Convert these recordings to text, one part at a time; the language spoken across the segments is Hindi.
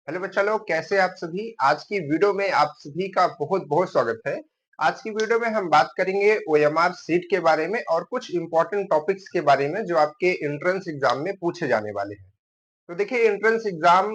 हेलो बच्चा लोग, कैसे आप सभी। आज की वीडियो में आप सभी का बहुत बहुत स्वागत है। आज की वीडियो में हम बात करेंगे ओएमआर सीट के बारे में और कुछ इंपॉर्टेंट टॉपिक्स के बारे में जो आपके एंट्रेंस एग्जाम में पूछे जाने वाले हैं। तो देखिए, एंट्रेंस एग्जाम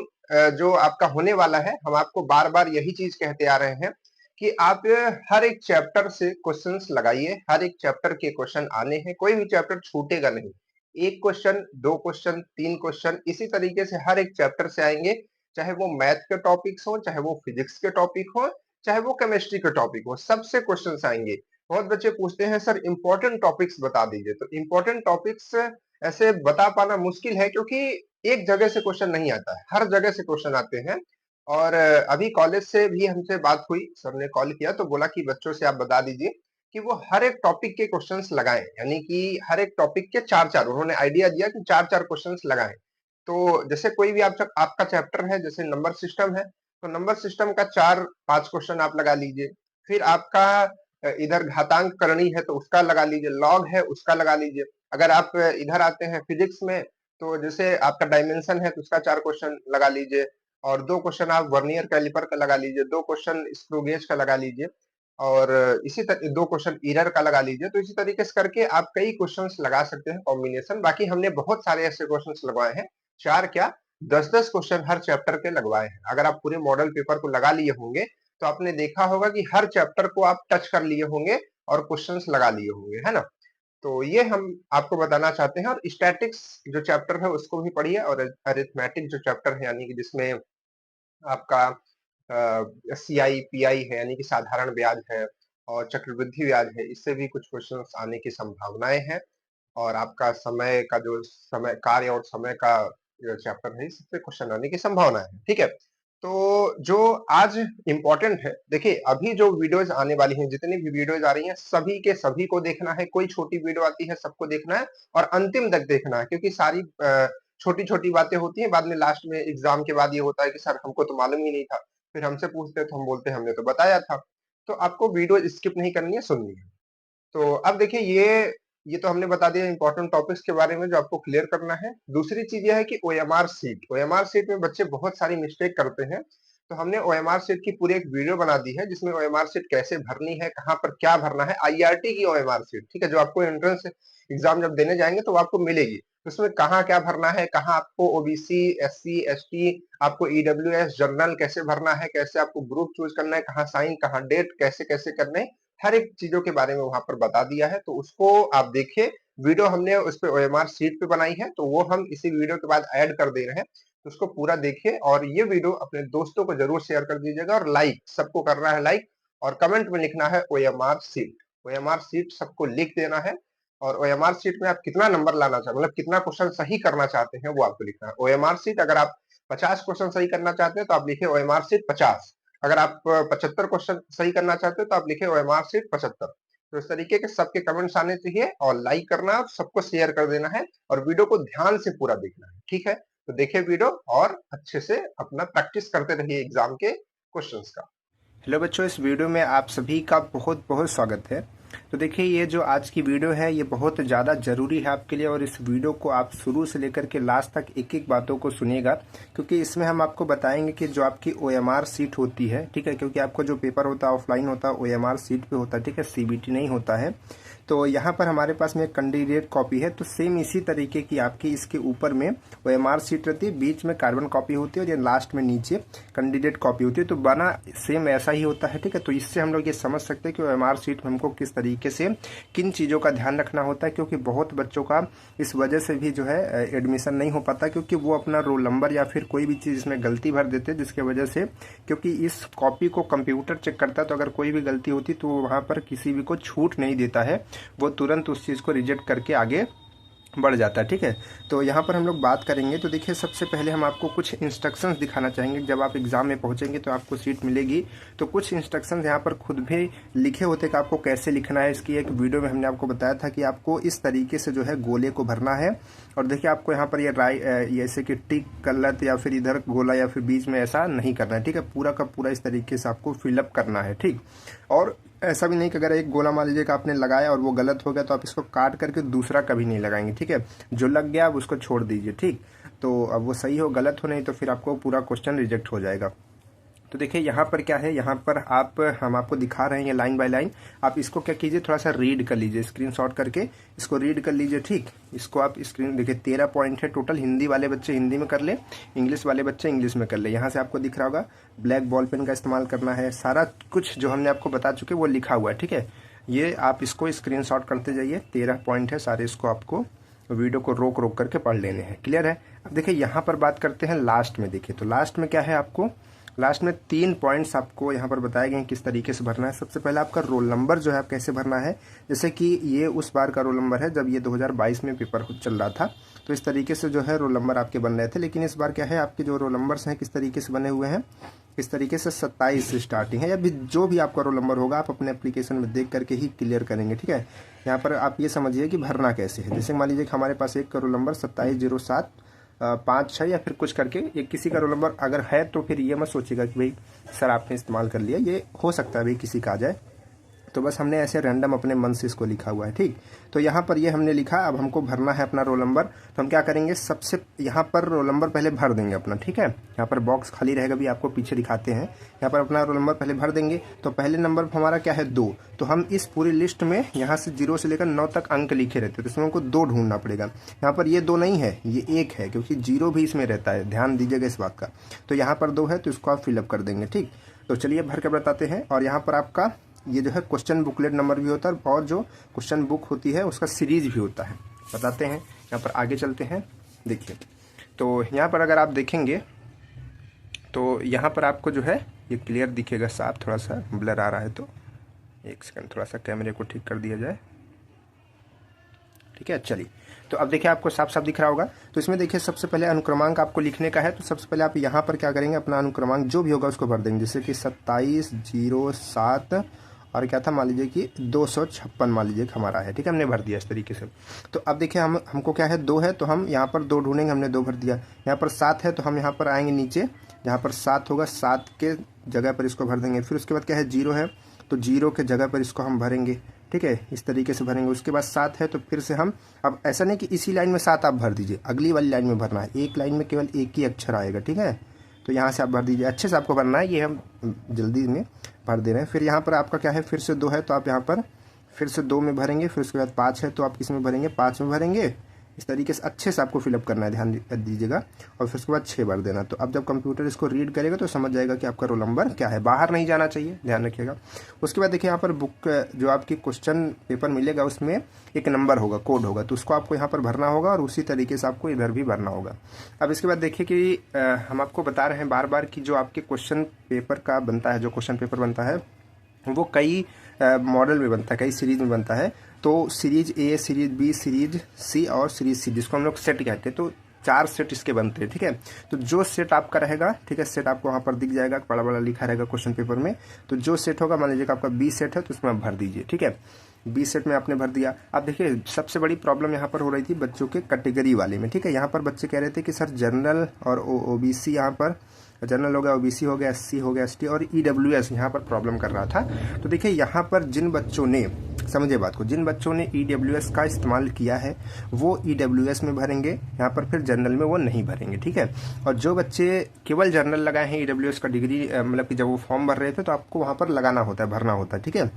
जो आपका होने वाला है, हम आपको बार बार यही चीज कहते आ रहे हैं कि आप हर एक चैप्टर से क्वेश्चंस लगाइए। हर एक चैप्टर के क्वेश्चन आने हैं, कोई भी चैप्टर छूटेगा नहीं। एक क्वेश्चन, दो क्वेश्चन, तीन क्वेश्चन, इसी तरीके से हर एक चैप्टर से आएंगे। चाहे वो मैथ के टॉपिक्स हो, चाहे वो फिजिक्स के टॉपिक हो, चाहे वो केमिस्ट्री के टॉपिक हो, सबसे क्वेश्चंस आएंगे। बहुत बच्चे पूछते हैं सर इंपॉर्टेंट टॉपिक्स बता दीजिए। तो इंपॉर्टेंट टॉपिक्स ऐसे बता पाना मुश्किल है, क्योंकि एक जगह से क्वेश्चन नहीं आता है, हर जगह से क्वेश्चन आते हैं। और अभी कॉलेज से भी हमसे बात हुई, सर ने कॉल किया तो बोला कि बच्चों से आप बता दीजिए कि वो हर एक टॉपिक के क्वेश्चंस लगाएं, यानी कि हर एक टॉपिक के चार चार, उन्होंने आइडिया दिया कि चार चार क्वेश्चंस लगाएं। तो जैसे कोई भी आपका चैप्टर है, जैसे नंबर सिस्टम है, तो नंबर सिस्टम का चार पांच क्वेश्चन आप लगा लीजिए। फिर आपका इधर घातांक करनी है तो उसका लगा लीजिए, लॉग है उसका लगा लीजिए। अगर आप इधर आते हैं फिजिक्स में, तो जैसे आपका डायमेंशन है तो उसका चार क्वेश्चन लगा लीजिए, और दो क्वेश्चन आप वर्नियर कैलिपर का लगा लीजिए, दो क्वेश्चन स्क्रू गेज का लगा लीजिए, और इसी तरह दो क्वेश्चन ईरर का लगा लीजिए। तो इसी तरीके से करके आप कई क्वेश्चंस लगा सकते हैं कॉम्बिनेशन। बाकी हमने बहुत सारे ऐसे क्वेश्चंस लगवाए हैं, चार क्या, 10-10 क्वेश्चन हर चैप्टर के लगवाए हैं। अगर आप पूरे मॉडल पेपर को लगा लिए होंगे तो आपने देखा होगा कि हर चैप्टर को आप टच कर लिए होंगे और क्वेश्चंस लगा लिए होंगे, है ना। तो ये हम आपको बताना चाहते हैं। और स्टैटिक्स जो चैप्टर है उसको भी पढ़िए, और अरिथमेटिक जो चैप्टर है, यानी कि जिसमें आपका सीआई पीआई है, यानी कि साधारण ब्याज है और चक्रवृद्धि ब्याज है, इससे भी कुछ क्वेश्चंस आने की संभावनाएं हैं। और आपका समय का जो समय कार्य और समय का जो चैप्टर है, इससे क्वेश्चन आने की संभावना है। ठीक है, तो जो आज इम्पोर्टेंट है, देखिए अभी जो वीडियोज आने वाली हैं, जितनी भी वीडियोज आ रही हैं, सभी के सभी को देखना है। कोई छोटी वीडियो आती है सबको देखना है और अंतिम तक देखना है, क्योंकि सारी छोटी छोटी बातें होती हैं, बाद में लास्ट में एग्जाम के बाद ये होता है कि सर हमको तो मालूम ही नहीं था। फिर हमसे पूछते हैं तो हम बोलते हैं हमने तो बताया था। तो आपको वीडियो स्किप नहीं करनी है, सुननी है। तो अब देखिए, ये तो हमने बता दिया इंपॉर्टेंट टॉपिक्स के बारे में जो आपको क्लियर करना है। दूसरी चीज ये है कि ओएमआर सीट में बच्चे बहुत सारी मिस्टेक करते हैं। तो हमने ओएमआर सीट की पूरी एक वीडियो बना दी है, जिसमें ओएमआर सीट कैसे भरनी है, कहाँ पर क्या भरना है। आईआरटी की ओएमआर सीट, ठीक है, जो आपको एंट्रेंस एग्जाम जब देने जाएंगे तो आपको मिलेगी। तो उसमें कहाँ क्या भरना है, कहाँ आपको ओबीसी, एससी, एसटी, आपको ईडब्ल्यूएस, जनरल कैसे भरना है, कैसे आपको ग्रुप चूज करना है, कहाँ साइन, कहाँ डेट, कैसे कैसे करना है, हर एक चीजों के बारे में वहां पर बता दिया है। तो उसको आप देखिए, वीडियो हमने उस पे ओएमआर सीट पे बनाई है, तो वो हम इसी वीडियो के बाद ऐड कर दे रहे हैं। तो उसको पूरा देखिए, और ये वीडियो अपने दोस्तों को जरूर शेयर कर दीजिएगा, और लाइक सबको करना है, लाइक, और कमेंट में लिखना है ओएमआर सीट। ओएमआर सीट सबको लिख देना है। और ओएमआर सीट में आप कितना नंबर लाना चाहते, मतलब कितना क्वेश्चन सही करना चाहते हैं, वो आपको लिखना है। ओएमआर सीट अगर आप 50 क्वेश्चन सही करना चाहते हैं तो आप लिखे ओएमआर सीट 50। अगर आप 75 क्वेश्चन सही करना चाहते हो तो आप लिखे ओएमआर सीट 75। तो इस तरीके के सबके कमेंट्स आने चाहिए, और लाइक करना और सबको शेयर कर देना है, और वीडियो को ध्यान से पूरा देखना है। ठीक है, तो देखिए वीडियो और अच्छे से अपना प्रैक्टिस करते रहिए एग्जाम के क्वेश्चंस का। हेलो बच्चों, इस वीडियो में आप सभी का बहुत बहुत स्वागत है। तो देखिए, ये जो आज की वीडियो है ये बहुत ज़्यादा ज़रूरी है आपके लिए, और इस वीडियो को आप शुरू से लेकर के लास्ट तक एक एक बातों को सुनिएगा, क्योंकि इसमें हम आपको बताएंगे कि जो आपकी ओएमआर सीट होती है, ठीक है, क्योंकि आपका जो पेपर होता है ऑफलाइन होता है, ओएमआर सीट पे होता है, ठीक है, सीबीटी नहीं होता है। तो यहाँ पर हमारे पास में एक कैंडिडेट कॉपी है, तो सेम इसी तरीके की आपकी इसके ऊपर में ओएमआर सीट रहती है, बीच में कार्बन कॉपी होती है, और ये लास्ट में नीचे कैंडिडेट कॉपी होती है। तो बना सेम ऐसा ही होता है, ठीक है। तो इससे हम लोग ये समझ सकते हैं कि ओएमआर सीट में हमको किस तरीके से किन चीज़ों का ध्यान रखना होता है, क्योंकि बहुत बच्चों का इस वजह से भी जो है एडमिशन नहीं हो पाता, क्योंकि वो अपना रोल नंबर या फिर कोई भी चीज़ इसमें गलती भर देते हैं, जिसके वजह से, क्योंकि इस कॉपी को कंप्यूटर चेक करता है, तो अगर कोई भी गलती होती तो वहाँ पर किसी भी को छूट नहीं देता है, वो तुरंत उस चीज़ को रिजेक्ट करके आगे बढ़ जाता है, ठीक है। तो यहाँ पर हम लोग बात करेंगे। तो देखिए, सबसे पहले हम आपको कुछ इंस्ट्रक्शंस दिखाना चाहेंगे। जब आप एग्जाम में पहुँचेंगे तो आपको सीट मिलेगी, तो कुछ इंस्ट्रक्शंस यहाँ पर खुद भी लिखे होते कि आपको कैसे लिखना है। इसकी एक वीडियो में हमने आपको बताया था कि आपको इस तरीके से जो है गोले को भरना है। और देखिए, आपको यहाँ पर ये जैसे कि टिक, गलत, या फिर इधर गोला, या फिर बीच में ऐसा नहीं करना है, ठीक है। पूरा का पूरा इस तरीके से आपको फिलअप करना है, ठीक। और ऐसा भी नहीं कि अगर एक गोला मान लीजिए कि आपने लगाया और वो गलत हो गया तो आप इसको काट करके दूसरा कभी नहीं लगाएंगे, ठीक है। जो लग गया आप उसको छोड़ दीजिए, ठीक। तो अब वो सही हो गलत हो, नहीं तो फिर आपको पूरा क्वेश्चन रिजेक्ट हो जाएगा। तो देखिए यहाँ पर क्या है, यहाँ पर हम आपको दिखा रहे हैं ये लाइन बाय लाइन। आप इसको क्या कीजिए, थोड़ा सा रीड कर लीजिए, स्क्रीनशॉट करके इसको रीड कर लीजिए। ठीक, इसको आप स्क्रीन देखिए 13 पॉइंट है टोटल। हिंदी वाले बच्चे हिंदी में कर ले, इंग्लिश वाले बच्चे इंग्लिश में कर ले। यहाँ से आपको दिख रहा होगा ब्लैक बॉल पेन का इस्तेमाल करना है। सारा कुछ जो हमने आपको बता चुके वो लिखा हुआ है। ठीक है, ये आप इसको स्क्रीनशॉट करते जाइए। 13 पॉइंट है सारे, इसको आपको वीडियो को रोक रोक करके पढ़ लेने हैं। क्लियर है। अब देखिए यहाँ पर बात करते हैं लास्ट में। देखिए तो लास्ट में क्या है, आपको लास्ट में 3 पॉइंट्स आपको यहाँ पर बताए गए हैं किस तरीके से भरना है। सबसे पहले आपका रोल नंबर जो है आप कैसे भरना है। जैसे कि ये उस बार का रोल नंबर है जब ये 2022 में पेपर चल रहा था, तो इस तरीके से जो है रोल नंबर आपके बन रहे थे। लेकिन इस बार क्या है, आपके जो रोल नंबर्स हैं किस तरीके से बने हुए हैं, इस तरीके से 27 से स्टार्टिंग है। या भी जो भी आपका रोल नंबर होगा आप अपने एप्लीकेशन में देख करके ही क्लियर करेंगे। ठीक है, यहाँ पर आप ये समझिए कि भरना कैसे है। जैसे मान लीजिए कि हमारे पास एक रोल नंबर 270756 या फिर कुछ करके एक किसी का रोल नंबर अगर है, तो फिर ये मत सोचिएगा कि भाई सर आपने इस्तेमाल कर लिया। ये हो सकता है भाई किसी का आ जाए, तो बस हमने ऐसे रैंडम अपने मन से इसको लिखा हुआ है। ठीक, तो यहाँ पर ये हमने लिखा। अब हमको भरना है अपना रोल नंबर, तो हम क्या करेंगे, सबसे यहाँ पर रोल नंबर पहले भर देंगे अपना। ठीक है, यहाँ पर बॉक्स खाली रहेगा, भी आपको पीछे दिखाते हैं। यहाँ पर अपना रोल नंबर पहले भर देंगे। तो पहले नंबर हमारा क्या है 2, तो हम इस पूरी लिस्ट में यहाँ से 0 से लेकर 9 तक अंक लिखे रहते हैं, तो इसमें हमको 2 ढूंढना पड़ेगा। यहाँ पर ये 2 नहीं है, ये 1 है, क्योंकि 0 भी इसमें रहता है, ध्यान दीजिएगा इस बात का। तो यहाँ पर 2 है, तो इसको आप फिलअप कर देंगे। ठीक, तो चलिए भर कर बताते हैं। और यहाँ पर आपका ये जो है क्वेश्चन बुकलेट नंबर भी होता है, और जो क्वेश्चन बुक होती है उसका सीरीज भी होता है, बताते हैं। यहाँ पर आगे चलते हैं। देखिए तो यहाँ पर अगर आप देखेंगे तो यहाँ पर आपको जो है ये क्लियर दिखेगा साफ, थोड़ा सा ब्लर आ रहा है, तो एक सेकंड थोड़ा सा कैमरे को ठीक कर दिया जाए। ठीक है, चलिए तो अब देखिए आपको साफ साफ दिख रहा होगा। तो इसमें देखिए सबसे पहले अनुक्रमांक आपको लिखने का है। तो सबसे पहले आप यहाँ पर क्या करेंगे, अपना अनुक्रमांक जो भी होगा उसको भर देंगे। जैसे कि 2707 और क्या था, मान लीजिए कि 256 मान लीजिए कि हमारा है। ठीक है, हमने भर दिया इस तरीके से। तो अब देखिए हमको क्या है 2 है, तो हम यहाँ पर 2 ढूंढेंगे, हमने 2 भर दिया। यहाँ पर 7 है, तो हम यहाँ पर आएंगे नीचे, जहाँ पर 7 होगा 7 के जगह पर इसको भर देंगे। फिर उसके बाद क्या है 0 है, तो 0 के जगह पर इसको हम भरेंगे। ठीक है, इस तरीके से भरेंगे। उसके बाद 7 है, तो फिर से हम, अब ऐसा नहीं कि इसी लाइन में 7 आप भर दीजिए, अगली वाली लाइन में भरना है। एक लाइन में केवल एक ही अक्षर आएगा। ठीक है, तो यहाँ से आप भर दीजिए, अच्छे से आपको भरना है, ये हम जल्दी में भर दे रहे हैं। फिर यहाँ पर आपका क्या है, फिर से 2 है, तो आप यहाँ पर फिर से 2 में भरेंगे। फिर उसके बाद 5 है, तो आप किस में भरेंगे, 5 में भरेंगे। इस तरीके से अच्छे से आपको फिलअप करना है, ध्यान दीजिएगा। और फिर उसके बाद 6 भर देना। तो अब जब कंप्यूटर इसको रीड करेगा तो समझ जाएगा कि आपका रोल नंबर क्या है, बाहर नहीं जाना चाहिए, ध्यान रखिएगा। उसके बाद देखिए यहाँ पर बुक जो आपकी क्वेश्चन पेपर मिलेगा उसमें एक नंबर होगा, कोड होगा, तो उसको आपको यहाँ पर भरना होगा, और उसी तरीके से आपको इधर भी भरना होगा। अब इसके बाद देखिए कि हम आपको बता रहे हैं बार बार कि जो आपके क्वेश्चन पेपर का बनता है, जो क्वेश्चन पेपर बनता है वो कई मॉडल में बनता है, कई सीरीज में बनता है। तो series A, series B, series C और सीरीज सी, जिसको हम लोग सेट कहते हैं। तो 4 सेट इसके बनते हैं। ठीक है, तो जो सेट आपका रहेगा, ठीक है, सेट आपको वहाँ पर दिख जाएगा, बड़ा बड़ा लिखा रहेगा क्वेश्चन पेपर में। तो जो सेट होगा, मान लीजिए कि आपका बी सेट है, तो उसमें आप भर दीजिए। ठीक है, बी सेट में आपने भर दिया। अब देखिए सबसे बड़ी प्रॉब्लम यहाँ पर हो रही थी बच्चों के कैटेगरी वाले में। ठीक है, यहाँ पर बच्चे कह रहे थे कि सर जनरल और ओबीसी, यहाँ पर जनरल हो गया, ओबीसी हो गया, एससी हो गया, एसटी और ईडब्ल्यूएस यहाँ पर प्रॉब्लम कर रहा था। तो देखिए यहाँ पर जिन बच्चों ने, समझे बात को, जिन बच्चों ने ईडब्ल्यूएस का इस्तेमाल किया है वो ईडब्ल्यूएस में भरेंगे, यहाँ पर फिर जनरल में वो नहीं भरेंगे। ठीक है, और जो बच्चे केवल जनरल लगाए हैं, ईडब्ल्यूएस का डिग्री मतलब कि जब वो फॉर्म भर रहे थे तो आपको वहाँ पर लगाना होता है, भरना होता है। ठीक है,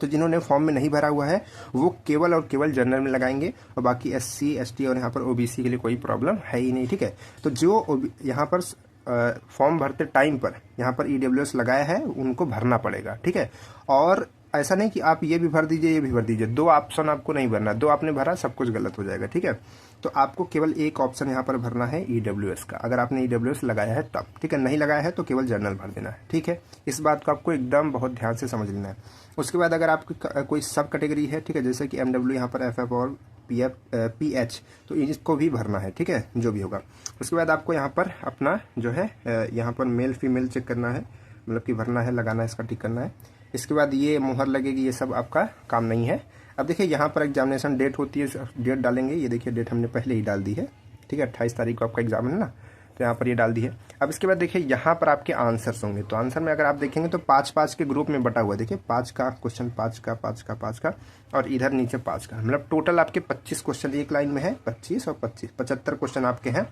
तो जिन्होंने फॉर्म में नहीं भरा हुआ है वो केवल और केवल जनरल में लगाएंगे, और बाकी एससी, एसटी और यहाँ पर ओबीसी के लिए कोई प्रॉब्लम है ही नहीं। ठीक है, तो जो यहाँ पर फॉर्म भरते टाइम पर यहाँ पर ईडब्ल्यूएस लगाया है उनको भरना पड़ेगा। ठीक है, और ऐसा नहीं कि आप ये भी भर दीजिए, ये भी भर दीजिए, 2 ऑप्शन आपको नहीं भरना, 2 आपने भरा सब कुछ गलत हो जाएगा। ठीक है, तो आपको केवल एक ऑप्शन यहाँ पर भरना है ईडब्ल्यूएस का, अगर आपने ईडब्ल्यूएस लगाया है तब। ठीक है, नहीं लगाया है तो केवल जनरल भर देना है। ठीक है, इस बात को आपको एकदम बहुत ध्यान से समझ लेना है। उसके बाद अगर आपकी कोई सब कैटेगरी है, ठीक है, जैसे कि एमडब्ल्यू यहाँ पर एफएफ और पीएच, तो इसको भी भरना है। ठीक है, जो भी होगा। उसके बाद आपको यहाँ पर अपना जो है यहाँ पर मेल फीमेल चेक करना है, मतलब कि भरना है, लगाना है, इसका टिक करना है। इसके बाद ये मुहर लगेगी, ये सब आपका काम नहीं है। अब देखिए यहाँ पर एग्जामिनेशन डेट होती है, डेट डालेंगे। ये देखिए डेट हमने पहले ही डाल दी है। ठीक है, 28 तारीख को आपका एग्जाम है ना, तो यहाँ पर ये डाल दी है। अब इसके बाद देखिए यहाँ पर आपके आंसर्स होंगे। तो आंसर में अगर आप देखेंगे तो 5-5 के ग्रुप में बटा हुआ है। देखिए 5 का क्वेश्चन, 5 का, 5 का, 5 का, और इधर नीचे 5 का, मतलब टोटल आपके 25 क्वेश्चन एक लाइन में है। 25 और 25, 75 क्वेश्चन आपके हैं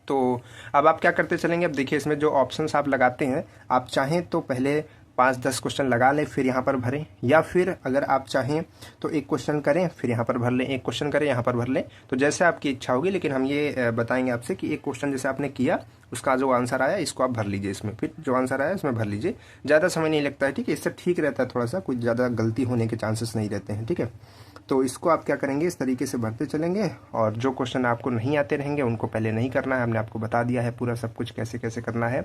तो अब आप क्या करते चलेंगे, अब देखिए इसमें जो ऑप्शंस आप लगाते हैं, आप चाहें तो पहले 5-10 क्वेश्चन लगा लें फिर यहाँ पर भरें, या फिर अगर आप चाहें तो एक क्वेश्चन करें फिर यहाँ पर भर लें, एक क्वेश्चन करें यहाँ पर भर लें, तो जैसे आपकी इच्छा होगी। लेकिन हम ये बताएंगे आपसे कि एक क्वेश्चन जैसे आपने किया, उसका जो आंसर आया इसको आप भर लीजिए इसमें, फिर जो आंसर आया इसमें भर लीजिए। ज़्यादा समय नहीं लगता है, ठीक है, इससे ठीक रहता है, थोड़ा सा कुछ ज़्यादा गलती होने के चांसेस नहीं रहते हैं, ठीक है। तो इसको आप क्या करेंगे, इस तरीके से भरते चलेंगे, और जो क्वेश्चन आपको नहीं आते रहेंगे उनको पहले नहीं करना है, हमने आपको बता दिया है पूरा सब कुछ कैसे कैसे करना है,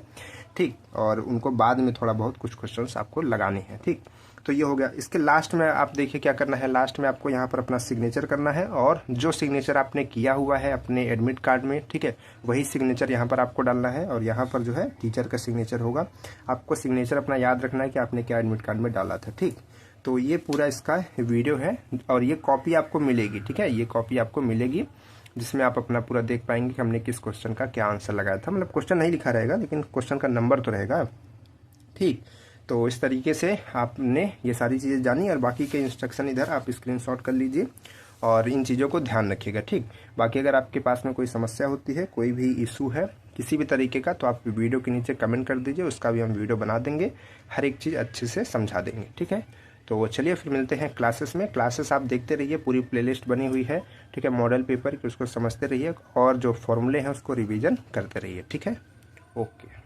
ठीक। और उनको बाद में थोड़ा बहुत कुछ क्वेश्चंस आपको लगाने हैं, ठीक। तो ये हो गया। इसके लास्ट में आप देखिए क्या करना है, लास्ट में आपको यहाँ पर अपना सिग्नेचर करना है, और जो सिग्नेचर आपने किया हुआ है अपने एडमिट कार्ड में, ठीक है, वही सिग्नेचर यहाँ पर आपको डालना है, और यहाँ पर जो है टीचर का सिग्नेचर होगा। आपको सिग्नेचर अपना याद रखना है कि आपने क्या एडमिट कार्ड में डाला था, ठीक। तो ये पूरा इसका वीडियो है, और ये कॉपी आपको मिलेगी, ठीक है, ये कॉपी आपको मिलेगी जिसमें आप अपना पूरा देख पाएंगे कि हमने किस क्वेश्चन का क्या आंसर लगाया था। मतलब क्वेश्चन नहीं लिखा रहेगा लेकिन क्वेश्चन का नंबर तो रहेगा, ठीक। तो इस तरीके से आपने ये सारी चीज़ें जानी, और बाकी के इंस्ट्रक्शन इधर आप स्क्रीनशॉट कर लीजिए और इन चीज़ों को ध्यान रखिएगा, ठीक। बाकी अगर आपके पास में कोई समस्या होती है, कोई भी इशू है किसी भी तरीके का, तो आप वीडियो के नीचे कमेंट कर दीजिए, उसका भी हम वीडियो बना देंगे, हर एक चीज़ अच्छे से समझा देंगे, ठीक है। तो चलिए फिर मिलते हैं क्लासेस में। क्लासेस आप देखते रहिए, पूरी प्लेलिस्ट बनी हुई है, ठीक है, मॉडल पेपर की, उसको समझते रहिए, और जो फॉर्मूले हैं उसको रिवीजन करते रहिए, ठीक है। ओके।